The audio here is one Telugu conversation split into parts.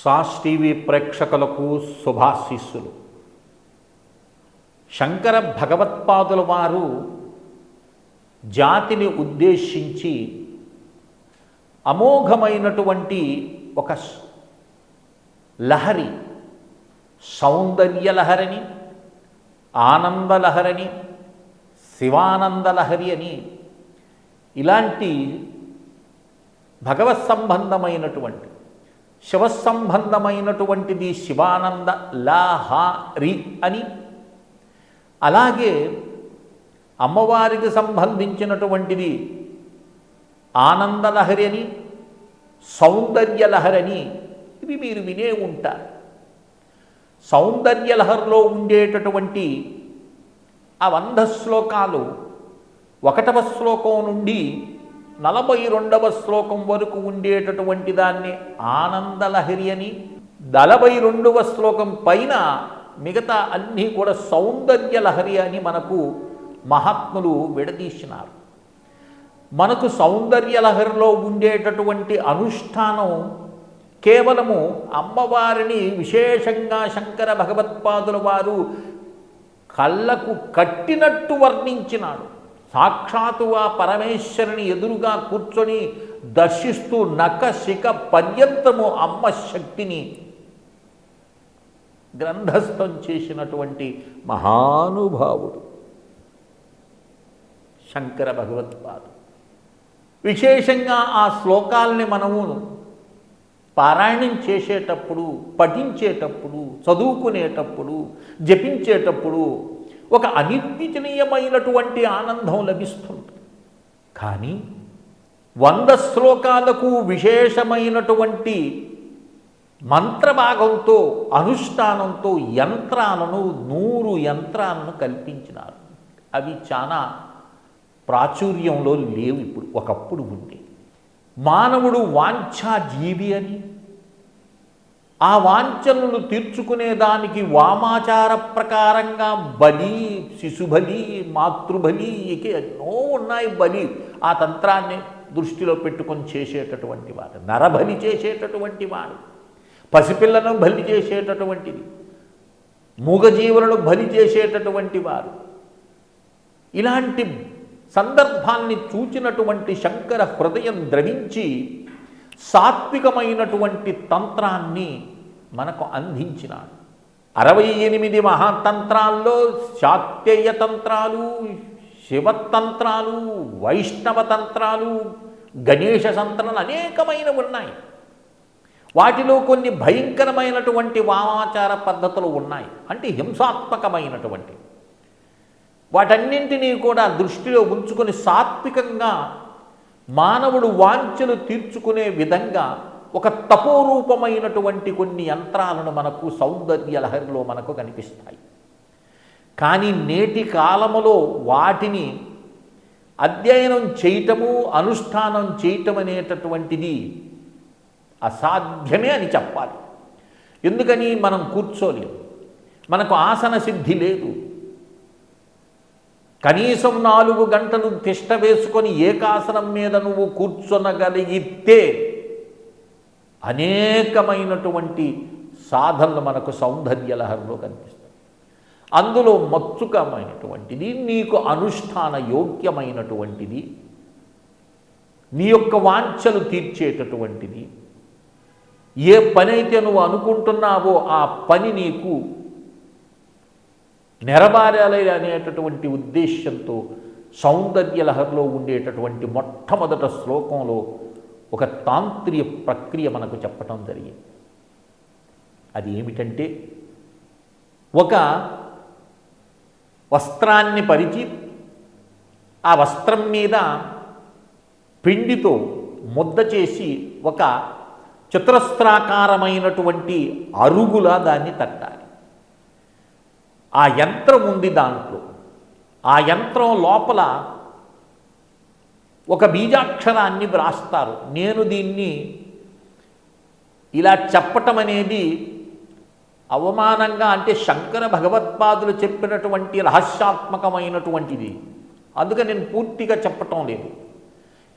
సాస్ టీవీ ప్రేక్షకులకు శుభాశీస్సులు. శంకర భగవత్పాదుల వారు జాతిని ఉద్దేశించి అమోఘమైనటువంటి ఒక లహరి, సౌందర్య లహరిని, ఆనందలహరిని, శివానందలహరి అని ఇలాంటి భగవత్ సంబంధమైనటువంటి శివసంబంధమైనటువంటిది శివానంద లహరి అని, అలాగే అమ్మవారికి సంబంధించినటువంటిది ఆనందలహరి అని, సౌందర్యలహరి అని ఇవి మీరు వినే ఉంటారు. సౌందర్యలహరిలో ఉండేటటువంటి ఆ 100 శ్లోకాలు 1వ శ్లోకం నుండి 42వ శ్లోకం వరకు ఉండేటటువంటి దాన్ని ఆనందలహరి అని, 42వ శ్లోకం పైన మిగతా అన్నీ కూడా సౌందర్యలహరి అని మనకు మహాత్ములు విడదీసినారు. మనకు సౌందర్యలహరిలో ఉండేటటువంటి అనుష్ఠానం కేవలము అమ్మవారిని విశేషంగా శంకర భగవత్పాదుల వారు కళ్ళకు కట్టినట్టు వర్ణించినాడు. సాక్షాత్తు ఆ పరమేశ్వరుని ఎదురుగా కూర్చొని దర్శిస్తూ నఖశిఖ పర్యంతము అమ్మ శక్తిని గ్రంథస్థం చేసినటువంటి మహానుభావుడు శంకర భగవత్పాదు. విశేషంగా ఆ శ్లోకాలని మనము పారాయణం చేసేటప్పుడు, పఠించేటప్పుడు, చదువుకునేటప్పుడు, జపించేటప్పుడు ఒక అనిర్వచనీయమైనటువంటి ఆనందం లభిస్తుంది. కానీ 100 శ్లోకాలకు విశేషమైనటువంటి మంత్రభాగంతో, అనుష్ఠానంతో యంత్రాలను 100 యంత్రాలను కల్పించినారు. అవి చాలా ప్రాచుర్యంలో లేవు ఇప్పుడు, ఒకప్పుడు ఉండే. మానవుడు వాంఛాజీవి అని, ఆ వాంఛనలు తీర్చుకునేదానికి వామాచార ప్రకారంగా బలి, శిశుబలి, మాతృబలి, ఇక ఎన్నో ఉన్నాయి బలి. ఆ తంత్రాన్ని దృష్టిలో పెట్టుకొని చేసేటటువంటి వాడు, నరబలి చేసేటటువంటి వాడు, పసిపిల్లను బలి చేసేటటువంటిది, మూగజీవులను బలి చేసేటటువంటి వారు. ఇలాంటి సందర్భాన్ని చూచినటువంటి శంకర హృదయం ద్రవించి సాత్వికమైనటువంటి తంత్రాన్ని మనకు అందించినాడు. 68 మహాతంత్రాల్లో శాక్తేయ తంత్రాలు, శివతంత్రాలు, వైష్ణవ తంత్రాలు, గణేశ తంత్రాలు అనేకమైనవి ఉన్నాయి. వాటిలో కొన్ని భయంకరమైనటువంటి వామాచార పద్ధతులు ఉన్నాయి, అంటే హింసాత్మకమైనటువంటి. వాటన్నింటినీ కూడా దృష్టిలో ఉంచుకొని సాత్వికంగా మానవుడు వాంఛలు తీర్చుకునే విధంగా ఒక తపోరూపమైనటువంటి కొన్ని యంత్రాలను మనకు సౌందర్యలహరిలో మనకు కనిపిస్తాయి. కానీ నేటి కాలములో వాటిని అధ్యయనం చేయటము, అనుష్ఠానం చేయటం అనేటటువంటిది అసాధ్యమే అని చెప్పాలి. ఎందుకని మనం కూర్చోలేము, మనకు ఆసన సిద్ధి లేదు. కనీసం 4 గంటలు తిష్ట వేసుకొని ఏకాసనం మీద నువ్వు కూర్చొనగలిగితే అనేకమైనటువంటి సాధనలు మనకు సౌందర్యలహరిలో కనిపిస్తాయి. అందులో మత్సుకమైనటువంటిది, నీకు అనుష్ఠాన యోగ్యమైనటువంటిది, నీ యొక్క వాంఛలు తీర్చేటటువంటిది, ఏ పని అయితే నువ్వు అనుకుంటున్నావో ఆ పని నీకు నెరవేరాలి అనేటటువంటి ఉద్దేశంతో సౌందర్యలహరిలో ఉండేటటువంటి మొట్టమొదట శ్లోకంలో ఒక తాంత్రిక ప్రక్రియ మనకు చెప్పటం జరిగింది. అది ఏమిటంటే, ఒక వస్త్రాన్ని పరిచి ఆ వస్త్రం మీద పిండితో ముద్ద చేసి ఒక చతురస్రాకారమైనటువంటి అరుగులా దాన్ని తట్టాలి. ఆ యంత్రం ఉంది దాంట్లో. ఆ యంత్రం లోపల ఒక బీజాక్షరాన్ని వ్రాస్తారు. నేను దీన్ని ఇలా చెప్పటం అనేది అవమానంగా, అంటే శంకర భగవత్పాదులు చెప్పినటువంటి రహస్యాత్మకమైనటువంటిది, అందుకని నేను పూర్తిగా చెప్పటం లేదు.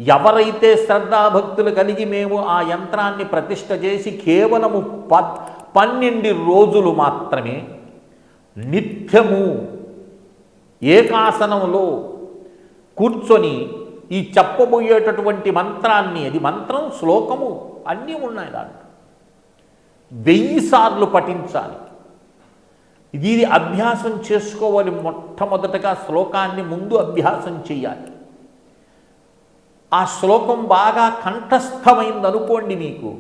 ఎవరైతే శ్రద్ధాభక్తులు కలిగి మేము ఆ యంత్రాన్ని ప్రతిష్ఠ చేసి కేవలము 12 రోజులు మాత్రమే నిత్యము ఏకాసనంలో కూర్చొని ఈ చెప్పబోయేటటువంటి మంత్రాన్ని, అది మంత్రం శ్లోకము అన్నీ ఉన్నాయి దాంట్లో, 1000 సార్లు పఠించాలి. ఇది అభ్యాసం చేసుకోవాలి. మొట్టమొదటగా శ్లోకాన్ని ముందు అభ్యాసం చేయాలి. ఆ శ్లోకం బాగా కంఠస్థమైందనుకోండి మీకు,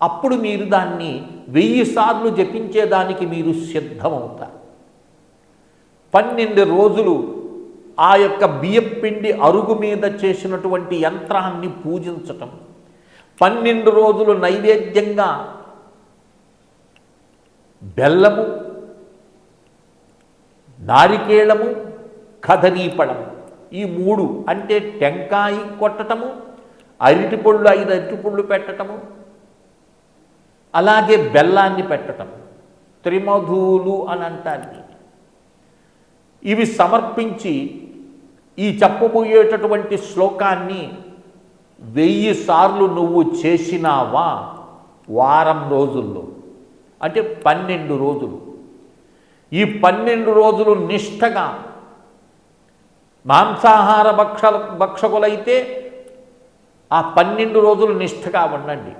అప్పుడు మీరు దాన్ని 1000 సార్లు జపించేదానికి మీరు సిద్ధమవుతారు. 12 రోజులు ఆ యొక్క బియ్యపిండి అరుగు మీద చేసినటువంటి యంత్రాన్ని పూజించటం, 12 రోజులు నైవేద్యంగా బెల్లము, నారికేళము, కదరీపళము, ఈ 3 అంటే టెంకాయ కొట్టటము, అరటిపళ్ళు 5 అరటిపళ్ళు పెట్టటము, అలాగే బెల్లాన్ని పెట్టటం, త్రిమధువులు అని అంటారు. ఇవి సమర్పించి ఈ చెప్పబోయేటటువంటి శ్లోకాన్ని 1000 సార్లు నువ్వు చేసినావా వారం రోజుల్లో, అంటే 12 రోజులు. ఈ 12 రోజులు నిష్ఠగా మాంసాహార భక్షకులైతే ఆ 12 రోజులు నిష్ఠగా ఉండండి.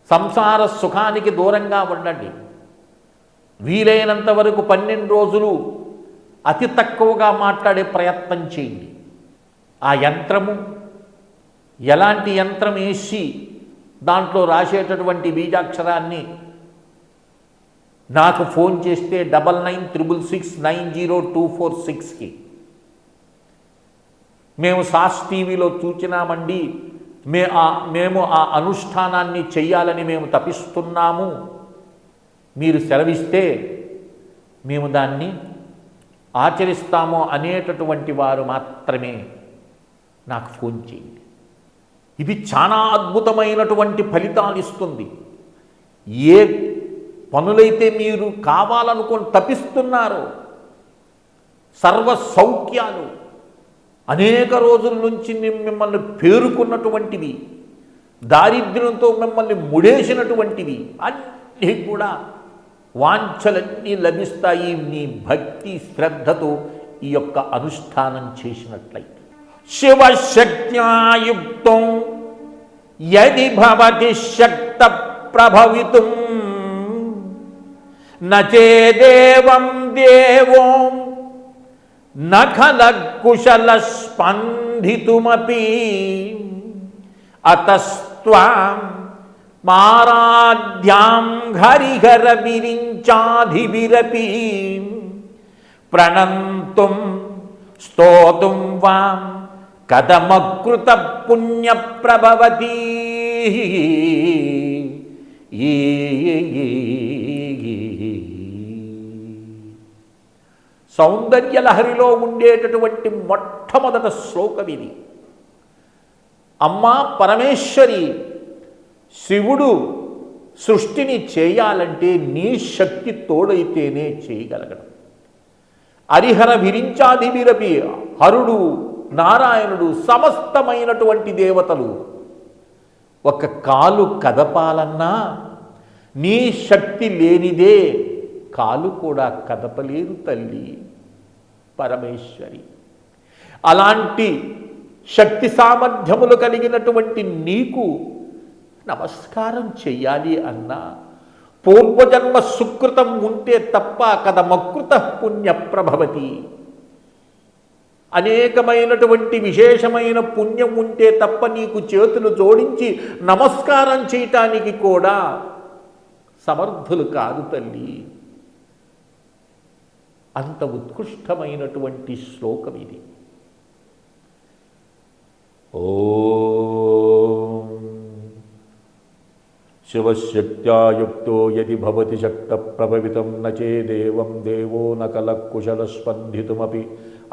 సంసార సుఖానికి దూరంగా ఉండండి. వీలైనంత వరకు 12 రోజులు అతి తక్కువగా మాట్లాడే ప్రయత్నం చేయండి. ఆ యంత్రము ఎలాంటి యంత్రం వేసి దాంట్లో రాసేటటువంటి బీజాక్షరాన్ని నాకు ఫోన్ చేస్తే 9966690246కి మేము సాస్ టీవీలో చూచినామండి, మేము ఆ అనుష్ఠానాన్ని చెయ్యాలని మేము తపిస్తున్నాము, మీరు సెలవిస్తే మేము దాన్ని ఆచరిస్తాము అనేటటువంటి వారు మాత్రమే నాకు ఫోన్ చేయండి. ఇది చాలా అద్భుతమైనటువంటి ఫలితాలు ఇస్తుంది. ఏ పనులైతే మీరు కావాలనుకొని తపిస్తున్నారో సర్వ సౌఖ్యాలు, అనేక రోజుల నుంచి మిమ్మల్ని పేరుకున్నటువంటివి, దారిద్ర్యంతో మిమ్మల్ని ముడేసినటువంటివి అన్నీ కూడా వాంఛలన్నీ లభిస్తాయి నీ భక్తి శ్రద్ధతో ఈ యొక్క అనుష్ఠానం చేసినట్లయితే. శివశక్త్యాయుక్తం యది భవతి శక్త ప్రభవితుం నచేదేవం దేవో నఖల కుశల స్పందితుమపి అతస్త్వాం మారాధ్యాం హరిహర విరించాధిభిరపి ప్రణంతుం స్తోతుం వాం కథమకృత పుణ్య ప్రభవతి. సౌందర్యలహరిలో ఉండేటటువంటి మొట్టమొదట శ్లోకం ఇది. అమ్మా పరమేశ్వరి, శివుడు సృష్టిని చేయాలంటే నీ శక్తి తోడైతేనే చేయగలగడం. హరిహర విరించాదివిరపి, హరుడు నారాయణుడు సమస్తమైనటువంటి దేవతలు ఒక కాలు కదపాలన్నా నీ శక్తి లేనిదే కాలు కూడా కదపలేరు తల్లి పరమేశ్వరి. అలాంటి శక్తి సామర్థ్యములు కలిగినటువంటి నీకు నమస్కారం చెయ్యాలి అన్నా పూర్వజన్మ సుకృతం ఉంటే తప్ప కథమకృత పుణ్య ప్రభవతి. అనేకమైనటువంటి విశేషమైన పుణ్యం ఉంటే తప్ప నీకు చేతులు జోడించి నమస్కారం చేయటానికి కూడా సమర్థులు కాదు తల్లి. అంత ఉత్కృష్టమైనటువంటి శ్లోకం ఇది. ఓం శివశక్త్యాయుక్తో యది భవతి శక్త ప్రభవితం నచేదేవం దేవో నకల కుశల స్పందితుమపి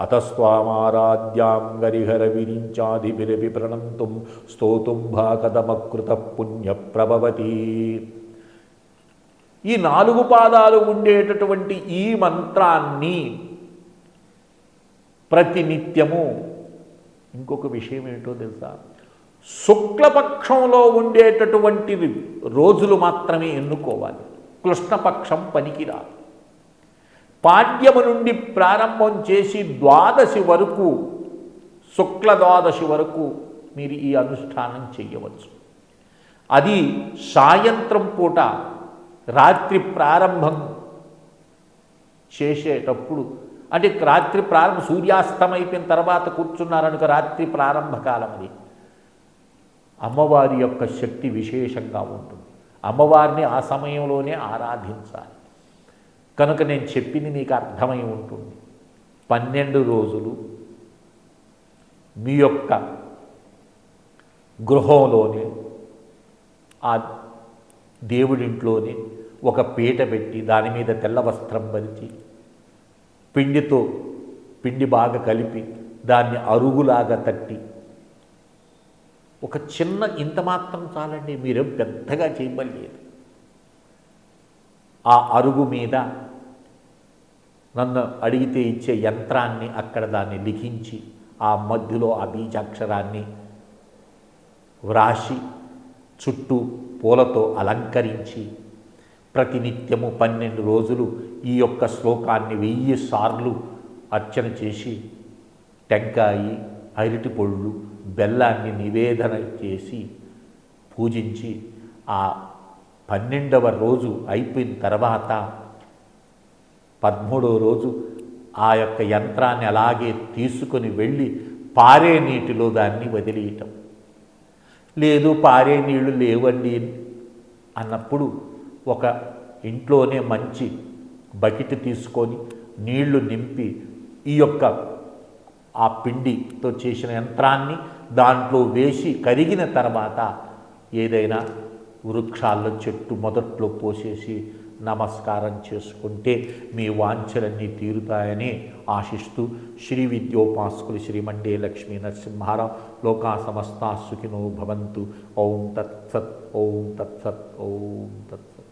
అతస్వామారాధ్యాం గరిహర విరించాధిభిరపి ప్రణంతుం స్తోతుం భాకథమకృత పుణ్య ప్రభవతి. ఈ 4 పాదాలు ఉండేటటువంటి ఈ మంత్రాన్ని ప్రతినిత్యము ఇంకొక విషయం ఏంటో తెలుసా, శుక్లపక్షంలో ఉండేటటువంటి రోజులు మాత్రమే ఎన్నుకోవాలి. కృష్ణపక్షం పనికిరాదు. పాడ్యము నుండి ప్రారంభం చేసి ద్వాదశి వరకు, శుక్ల ద్వాదశి వరకు మీరు ఈ అనుష్ఠానం చెయ్యవచ్చు. అది సాయంత్రం పూట రాత్రి ప్రారంభం చేసేటప్పుడు, అంటే రాత్రి ప్రారంభం సూర్యాస్తమైపోయిన తర్వాత కూర్చున్నారనుక రాత్రి ప్రారంభకాలం. అది అమ్మవారి యొక్క శక్తి విశేషంగా ఉంటుంది. అమ్మవారిని ఆ సమయంలోనే ఆరాధించాలి. కనుక నేను చెప్పింది మీకు అర్థమై ఉంటుంది. 12 రోజులు మీ యొక్క గృహంలోనే, ఆ దేవుడింట్లోనే ఒక పీట పెట్టి దాని మీద తెల్ల వస్త్రం పరిచి పిండి బాగా కలిపి దాన్ని అరుగులాగా తట్టి, ఒక చిన్న ఇంత మాత్రం చాలండి, మీరేం పెద్దగా చేయలేదు. ఆ అరుగు మీద నన్ను అడిగితే ఇచ్చే యంత్రాన్ని అక్కడ దాన్ని లిఖించి, ఆ మధ్యలో ఆ బీజాక్షరాన్ని వ్రాసి చుట్టూ పూలతో అలంకరించి ప్రతినిత్యము 12 రోజులు ఈ యొక్క శ్లోకాన్ని 1000 సార్లు అర్చన చేసి టెంకాయి, అరటి పళ్ళు, బెల్లాన్ని నివేదన చేసి పూజించి, ఆ 12వ రోజు అయిపోయిన తర్వాత 13వ రోజు ఆ యొక్క యంత్రాన్ని అలాగే తీసుకొని వెళ్ళి పారే నీటిలో దాన్ని వదిలేయటం. లేదు పారే నీళ్లు లేవండి అన్నప్పుడు ఒక ఇంట్లోనే మంచి బకెట్ తీసుకొని నీళ్లు నింపి ఈ యొక్క ఆ పిండితో చేసిన యంత్రాన్ని దాంట్లో వేసి కరిగిన తర్వాత ఏదైనా వృక్షాల్లో చెట్టు మొదట్లో పోసేసి నమస్కారం చేసుకుంటే మీ వాంఛలన్నీ తీరుతాయని ఆశిస్తూ శ్రీ విద్యోపాసకులు శ్రీ మండే లక్ష్మీ నరసింహారావు లోకా సమస్తా సుఖినో భవంతు. ఓం తత్సత్, ఓం తత్సత్, ఓం తత్సత్.